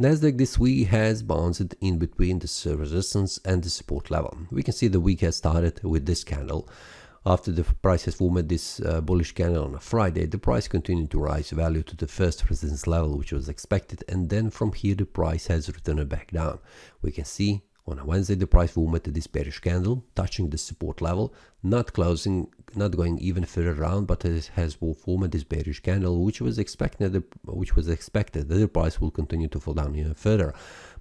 NASDAQ this week has bounced in between this resistance and the support level. We can see the week has started with this candle. After the price has formed this bullish candle on a Friday, the price continued to rise value to the first resistance level, which was expected, and then from here the price has returned back down. We can see on a Wednesday the price formed this bearish candle, touching the support level, not closing, not going even further around, but it has formed this bearish candle, which was expected that the price will continue to fall down even further.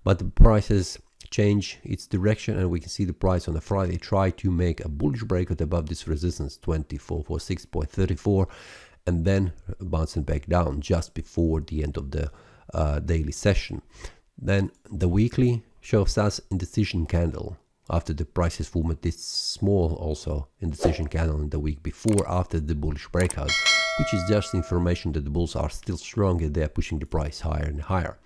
But the price has changed its direction, and we can see the price on a Friday try to make a bullish breakout above this resistance 2446.34, and then bouncing back down just before the end of the daily session. Then the weekly shows us indecision candle after the price has formed this small also indecision candle in the week before after the bullish breakout, which is just information that the bulls are still strong and they are pushing the price higher and higher.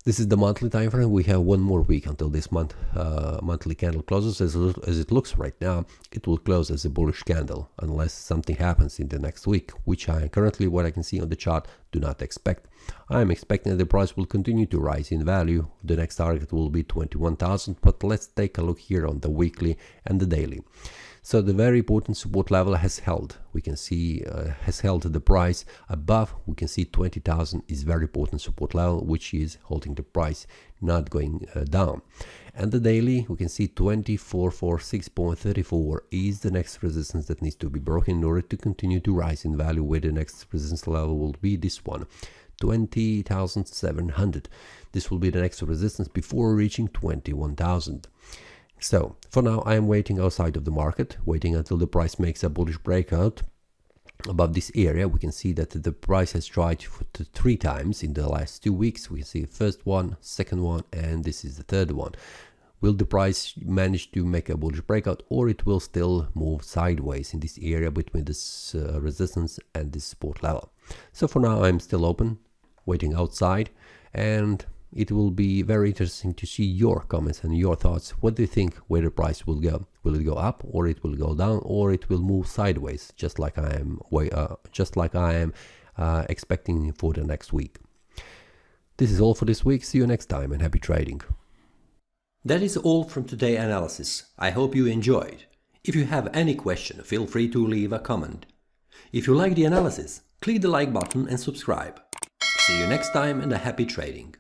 This is the monthly time frame. We have one more week until this monthly candle closes. As it looks right now, it will close as a bullish candle unless something happens in the next week, which I currently, what I can see on the chart, do not expect. I am expecting that the price will continue to rise in value. The next target will be 21,000, but let's take a look here on the weekly and the daily. So the very important support level has held. We can see has held the price above. We can see 20,000 is very important support level, which is holding the price, not going down. And the daily, we can see 2446.34 is the next resistance that needs to be broken in order to continue to rise in value, where the next resistance level will be this one, 20,700. This will be the next resistance before reaching 21,000. So for now I am waiting outside of the market, waiting until the price makes a bullish breakout above this area. We can see that the price has tried 3 times in the last 2 weeks. We can see the first one, second one, and this is the third one. Will the price manage to make a bullish breakout, or it will still move sideways in this area between this resistance and this support level? So for now I'm still open, waiting outside, and it will be very interesting to see your comments and your thoughts. What do you think where the price will go? Will it go up, or it will go down, or it will move sideways, just like I am expecting for the next week? This is all for this week. See you next time, and happy trading. That is all from today's analysis. I hope you enjoyed. If you have any question, feel free to leave a comment. If you like the analysis, click the like button and subscribe. See you next time, and a happy trading.